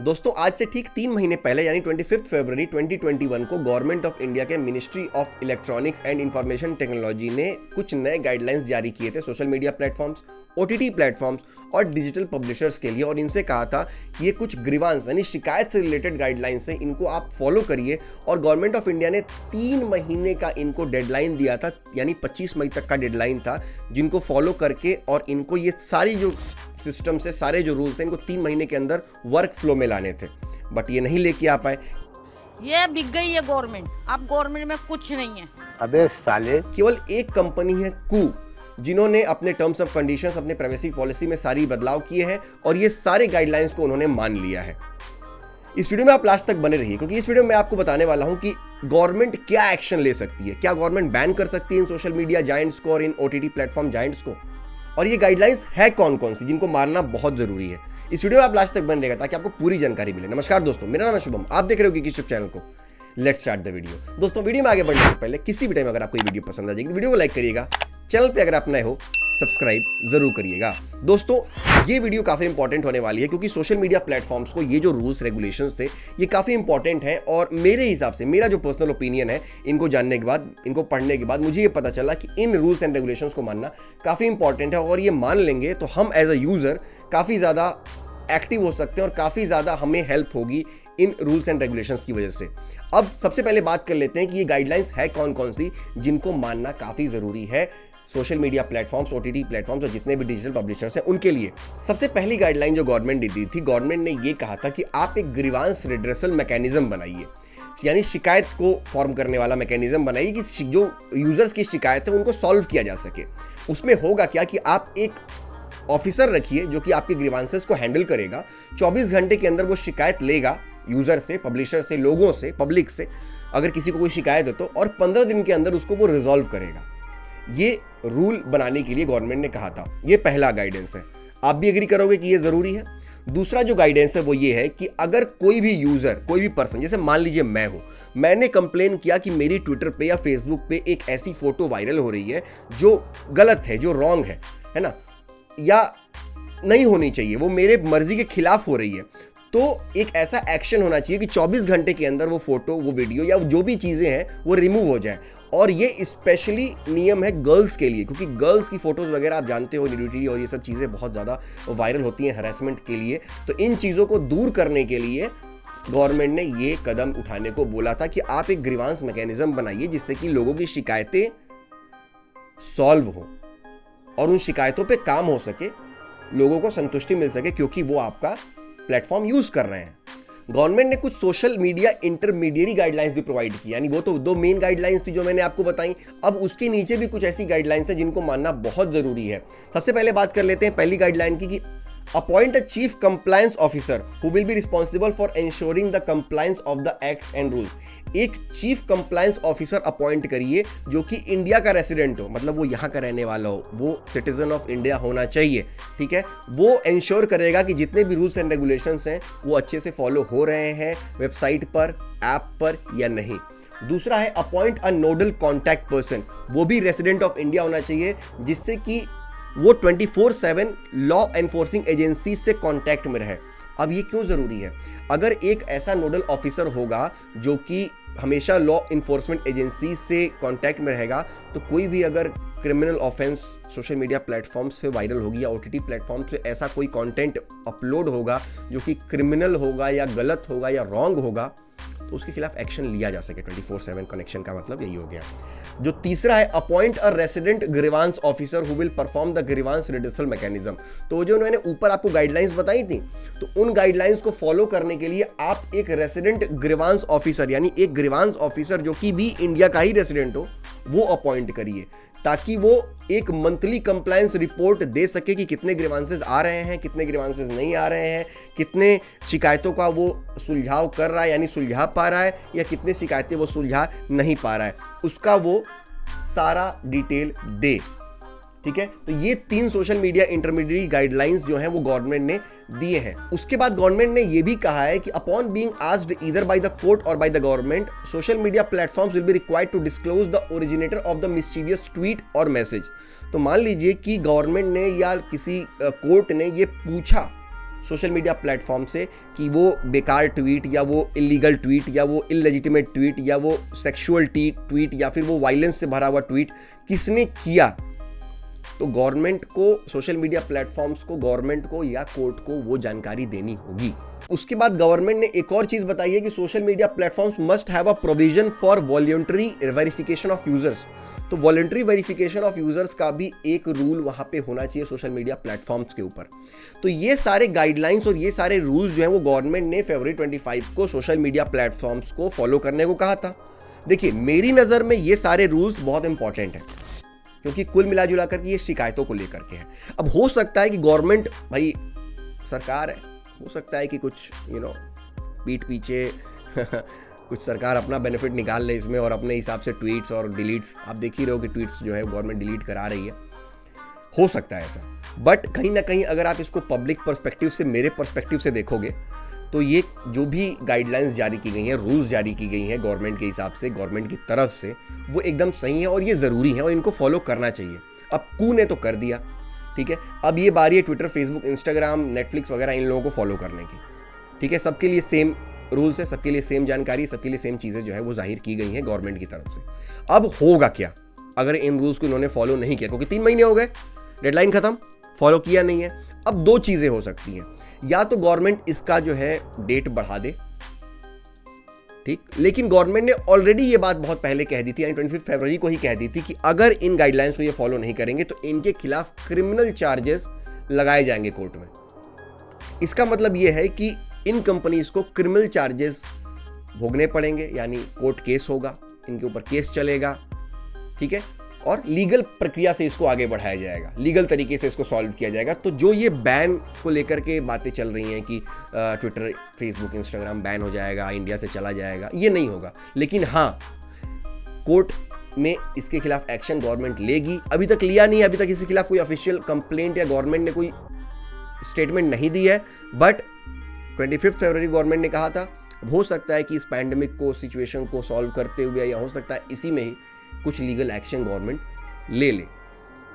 दोस्तों आज से ठीक 3 महीने पहले यानी 25 फरवरी 2021 को गवर्नमेंट ऑफ इंडिया के ministry of electronics and information technology ने कुछ नए गाइडलाइंस जारी किए थे social media platforms, OTT platforms और डिजिटल पब्लिशर्स के लिए। और इनसे कहा था कि ये कुछ ग्रीवांस यानी शिकायत से रिलेटेड गाइडलाइंस हैं, इनको आप फॉलो करिए। और गवर्नमेंट ऑफ इंडिया ने 3 महीने का इनको डेडलाइन दिया था, यानी 25 मई तक का डेडलाइन था, जिनको फॉलो करके और इनको ये सारी जो सिस्टम से सारे जो रूल्स हैं इनको 3 महीने के अंदर वर्क फ्लो में लाने थे, बट ये नहीं लेके आ पाए। ये बिक गई है गवर्नमेंट, अब गवर्नमेंट में कुछ नहीं है। अबे साले, केवल एक कंपनी है कू, जिन्होंने अपने टर्म्स ऑफ कंडीशंस, अपने प्राइवेसी पॉलिसी में सारी बदलाव किए हैं और ये सारे गाइडलाइंस को उन्होंने मान लिया है। इस वीडियो में आप लास्ट तक बने रहिए, क्योंकि इस वीडियो में मैं आपको बताने वाला हूं कि गवर्नमेंट क्या एक्शन ले सकती है। क्या गवर्नमेंट बैन कर सकती है इन सोशल मीडिया जायंट्स को और इन ओटीटी प्लेटफॉर्म जायंट्स को, और ये गाइडलाइंस है कौन कौन सी जिनको मानना बहुत जरूरी है। इस वीडियो में आप लास्ट तक बने रहेगा ताकि आपको पूरी जानकारी मिले। नमस्कार दोस्तों, मेरा नाम है शुभम, आप देख रहे हो यूट्यूब चैनल को। Let's start the video. दोस्तों वीडियो में आगे बढ़ने से पहले किसी भी टाइम अगर आपको ये वीडियो पसंद आ जाएगी तो वीडियो को लाइक करिएगा, चैनल पे अगर आप नए हो सब्सक्राइब जरूर करिएगा। दोस्तों ये वीडियो काफी इंपॉर्टेंट होने वाली है, क्योंकि सोशल मीडिया प्लेटफॉर्म्स को ये जो रूल्स रेगुलेशंस थे ये काफी इंपॉर्टेंट हैं। और मेरे हिसाब से, मेरा जो पर्सनल ओपिनियन है, इनको जानने के बाद, इनको पढ़ने के बाद मुझे ये पता चला कि इन रूल्स एंड रेगुलेशंस को मानना काफी इंपॉर्टेंट है। और ये मान लेंगे तो हम एज अ यूजर काफी ज्यादा एक्टिव हो सकते हैं और काफी ज्यादा हमें हेल्प होगी इन रूल्स एंड रेगुलेशंस की वजह से। अब सबसे पहले बात कर लेते हैं कि ये गाइडलाइंस है कौन कौन सी जिनको मानना काफी जरूरी है social media platforms, OTT platforms और जितने भी डिजिटल पब्लिशर्स हैं उनके लिए। सबसे पहली गाइडलाइन जो गवर्नमेंट ने दी थी, गवर्नमेंट ने ये कहा था कि आप एक ग्रीवांस रिड्रेसल मैकेनिज्म बनाइए, यानी शिकायत को फॉर्म करने वाला मैकेनिज्म बनाइए कि जो यूजर्स की शिकायत है उनको सॉल्व किया जा सके। उसमें होगा क्या कि आप एक ऑफिसर रखिए जो कि आपके ग्रीवांसेस को हैंडल करेगा। 24 घंटे के अंदर वो शिकायत लेगा यूजर से, पब्लिशर से, लोगों से, पब्लिक से, अगर किसी को कोई शिकायत हो तो, और 15 दिन के अंदर उसको वो रिजॉल्व करेगा। ये रूल बनाने के लिए गवर्नमेंट ने कहा था। ये पहला गाइडेंस है। आप भी एग्री करोगे कि ये जरूरी है। दूसरा जो गाइडेंस है वो ये है कि अगर कोई भी यूजर, कोई भी पर्सन, जैसे मान लीजिए मैं हूं, मैंने कंप्लेन किया कि मेरी ट्विटर पे या फेसबुक पे एक ऐसी फोटो वायरल हो रही है जो गलत है, जो रॉन्ग है ना, या नहीं होनी चाहिए, वो मेरे मर्जी के खिलाफ हो रही है, तो एक ऐसा एक्शन होना चाहिए कि 24 घंटे के अंदर वो फोटो, वो वीडियो या जो भी चीज़ें हैं वो रिमूव हो जाए। और ये स्पेशली नियम है गर्ल्स के लिए, क्योंकि गर्ल्स की फोटोज़ वगैरह आप जानते हो, न्यूडिटी और ये सब चीज़ें बहुत ज़्यादा वायरल होती हैं हैरेसमेंट के लिए। तो इन चीज़ों को दूर करने के लिए गवर्नमेंट ने ये कदम उठाने को बोला था कि आप एक ग्रीवांस मैकेनिज्म बनाइए जिससे कि लोगों की शिकायतें सॉल्व हो और उन शिकायतों पे काम हो सके, लोगों को संतुष्टि मिल सके, क्योंकि वो आपका प्लेटफॉर्म यूज कर रहे हैं। गवर्नमेंट ने कुछ सोशल मीडिया इंटरमीडिएरी गाइडलाइंस भी प्रोवाइड की, यानी वो तो 2 मेन गाइडलाइंस थी जो मैंने आपको बताई। अब उसके नीचे भी कुछ ऐसी गाइडलाइंस हैं जिनको मानना बहुत जरूरी है। सबसे पहले बात कर लेते हैं पहली गाइडलाइन की, कि appoint a chief compliance officer who will be responsible for ensuring the compliance of the acts and rules. एक चीफ कंप्लायंस ऑफिसर अपॉइंट करिए जो कि इंडिया का रेसिडेंट हो, मतलब वो यहाँ का रहने वाला हो, वो सिटीजन ऑफ इंडिया होना चाहिए, ठीक है। वो इंश्योर करेगा कि जितने भी रूल्स एंड रेगुलेशंस हैं वो अच्छे से फॉलो हो रहे हैं वेबसाइट पर, ऐप पर या नहीं। दूसरा है appoint a nodal contact person, वो भी रेसिडेंट ऑफ इंडिया होना चाहिए, जिससे कि वो 24/7 लॉ एनफोर्सिंग एजेंसी से कांटेक्ट में रहे। अब ये क्यों ज़रूरी है? अगर एक ऐसा नोडल ऑफिसर होगा जो कि हमेशा लॉ इन्फोर्समेंट एजेंसी से कांटेक्ट में रहेगा, तो कोई भी अगर criminal offence social media platforms पे वायरल होगी या ओटीटी प्लेटफॉर्म्स पे ऐसा कोई कंटेंट अपलोड होगा जो कि क्रिमिनल होगा या गलत होगा या रॉन्ग होगा, तो उसके खिलाफ एक्शन लिया जा सके। 24/7 कनेक्शन का मतलब यही हो गया। जो तीसरा है appoint a resident grievance officer who will perform the grievance redressal mechanism. तो जो मैंने ऊपर आपको गाइडलाइंस बताई थी, तो उन गाइडलाइंस को फॉलो करने के लिए आप एक रेसिडेंट ग्रीवांस ऑफिसर, यानी एक ग्रीवांस ऑफिसर जो कि भी इंडिया का ही रेसिडेंट हो, वो अपॉइंट करिए, ताकि वो एक मंथली कंप्लायंस रिपोर्ट दे सके कि कितने ग्रीवांसेस आ रहे हैं, कितने ग्रीवांसेस नहीं आ रहे हैं, कितने शिकायतों का वो सुलझाव कर रहा है यानी सुलझा पा रहा है, या कितने शिकायतें वो सुलझा नहीं पा रहा है, उसका वो सारा डिटेल दे, ठीक है। तो ये 3 सोशल मीडिया इंटरमीडिएट गाइडलाइंस जो हैं वो गवर्नमेंट ने दिए हैं। उसके बाद गवर्नमेंट ने ये भी कहा है कि upon being asked either by the court और by the government, social media platforms will be required to disclose the originator of the mischievous tweet और मैसेज। तो मान लीजिए कि गवर्नमेंट ने या किसी कोर्ट ने ये पूछा सोशल मीडिया प्लेटफॉर्म से कि वो बेकार ट्वीट या वो इलीगल ट्वीट या वो इललेजिटिमेट ट्वीट या वो सेक्सुअल ट्वीट या फिर वो वायलेंस से भरा हुआ ट्वीट किसने किया, तो गवर्नमेंट को, सोशल मीडिया प्लेटफॉर्म्स को, गवर्नमेंट को या कोर्ट को वो जानकारी देनी होगी। उसके बाद गवर्नमेंट ने एक और चीज बताई है कि social media platforms must have a provision for voluntary verification of users. तो वॉलंटरी वेरिफिकेशन ऑफ यूजर्स का भी एक रूल वहां पे होना चाहिए सोशल मीडिया प्लेटफॉर्म्स के ऊपर। तो ये सारे गाइडलाइंस और ये सारे रूल्स जो हैं वो गवर्नमेंट ने फरवरी 25 को सोशल मीडिया प्लेटफॉर्म्स को फॉलो करने को कहा था। देखिए, मेरी नज़र में ये सारे रूल्स बहुत इंपॉर्टेंट हैं क्योंकि कुल मिला जुला कर ये शिकायतों को लेकर के है। अब हो सकता है कि गवर्नमेंट, भाई सरकार है, हो सकता है कि कुछ पीठ पीछे कुछ सरकार अपना बेनिफिट निकाल ले इसमें और अपने हिसाब से ट्वीट्स और डिलीट्स, आप देख ही रहे हो कि ट्वीट्स जो है गवर्नमेंट डिलीट करा रही है, हो सकता है ऐसा। बट कहीं ना कहीं अगर आप इसको पब्लिक पर्सपेक्टिव से, मेरे पर्सपेक्टिव से देखोगे तो ये जो भी गाइडलाइंस जारी की गई हैं, रूल्स जारी की गई हैं गवर्नमेंट के हिसाब से, गवर्नमेंट की तरफ से, वो एकदम सही है और ये ज़रूरी है और इनको फॉलो करना चाहिए। अब कू ने तो कर दिया, ठीक है, अब ये बारी है ट्विटर, फेसबुक, इंस्टाग्राम, नेटफ्लिक्स वगैरह इन लोगों को फॉलो करने की, ठीक है। सबके लिए सेम रूल्स है, सबके लिए सेम जानकारी, सबके लिए सेम चीज़ें जो है वो जाहिर की गई हैं गवर्नमेंट की तरफ से। अब होगा क्या अगर इन रूल्स को इन्होंने फॉलो नहीं किया, क्योंकि 3 महीने हो गए, डेडलाइन खत्म, फॉलो किया नहीं है। अब 2 चीज़ें हो सकती हैं, या तो गवर्नमेंट इसका जो है डेट बढ़ा दे, ठीक, लेकिन गवर्नमेंट ने ऑलरेडी ये बात बहुत पहले कह दी थी, यानी 25 फरवरी को ही कह दी थी कि अगर इन गाइडलाइंस को ये फॉलो नहीं करेंगे तो इनके खिलाफ क्रिमिनल चार्जेस लगाए जाएंगे कोर्ट में। इसका मतलब ये है कि इन कंपनीज को क्रिमिनल चार्जेस भोगने पड़ेंगे, यानी कोर्ट केस होगा, इनके ऊपर केस चलेगा, ठीक है, और लीगल प्रक्रिया से इसको आगे बढ़ाया जाएगा, लीगल तरीके से इसको सॉल्व किया जाएगा। तो जो ये बैन को लेकर के बातें चल रही हैं कि ट्विटर, फेसबुक, इंस्टाग्राम बैन हो जाएगा, इंडिया से चला जाएगा, ये नहीं होगा। लेकिन हाँ, कोर्ट में इसके खिलाफ एक्शन गवर्नमेंट लेगी। अभी तक लिया नहीं है, अभी तक इसके खिलाफ कोई ऑफिशियल कंप्लेंट या गवर्नमेंट ने कोई स्टेटमेंट नहीं दी है, बट 25 फरवरी गवर्नमेंट ने कहा था। हो सकता है कि इस पैंडेमिक को, सिचुएशन को सॉल्व करते हुए, या हो सकता है इसी में ही कुछ लीगल एक्शन गवर्नमेंट ले ले।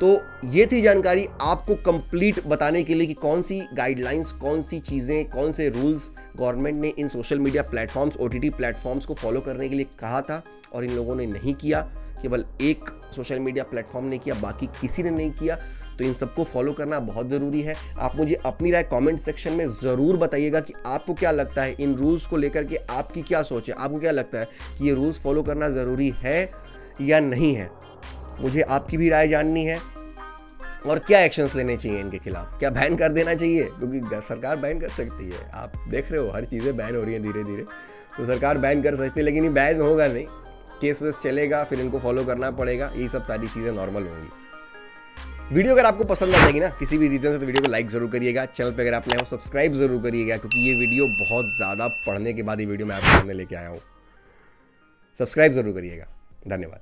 तो ये थी जानकारी आपको कंप्लीट बताने के लिए कि कौन सी गाइडलाइंस, कौन सी चीज़ें, कौन से रूल्स गवर्नमेंट ने इन social media platforms, OTT platforms को फॉलो करने के लिए कहा था और इन लोगों ने नहीं किया। केवल एक सोशल मीडिया प्लेटफॉर्म ने किया, बाकी किसी ने नहीं किया। तो इन सबको फॉलो करना बहुत ज़रूरी है। आप मुझे अपनी राय कमेंट सेक्शन में ज़रूर बताइएगा कि आपको क्या लगता है, इन रूल्स को लेकर के आपकी क्या सोच है, आपको क्या लगता है कि ये रूल्स फॉलो करना ज़रूरी है या नहीं है। मुझे आपकी भी राय जाननी है। और क्या एक्शंस लेने चाहिए इनके खिलाफ, क्या बैन कर देना चाहिए, क्योंकि सरकार बैन कर सकती है, आप देख रहे हो हर चीज़ें बैन हो रही हैं धीरे धीरे, तो सरकार बैन कर सकती है, लेकिन ये बैन होगा नहीं, केस वेस चलेगा, फिर इनको फॉलो करना पड़ेगा, ये सब सारी चीज़ें नॉर्मल होंगी। वीडियो अगर आपको पसंद आ जाएगी ना किसी भी रीज़न से, तो वीडियो को लाइक ज़रूर करिएगा, चैनल पे अगर आप नए हो सब्सक्राइब ज़रूर करिएगा, क्योंकि ये वीडियो बहुत ज़्यादा पढ़ने के बाद ये वीडियो मैं आपके सामने लेके आया हूँ। सब्सक्राइब ज़रूर करिएगा। धन्यवाद।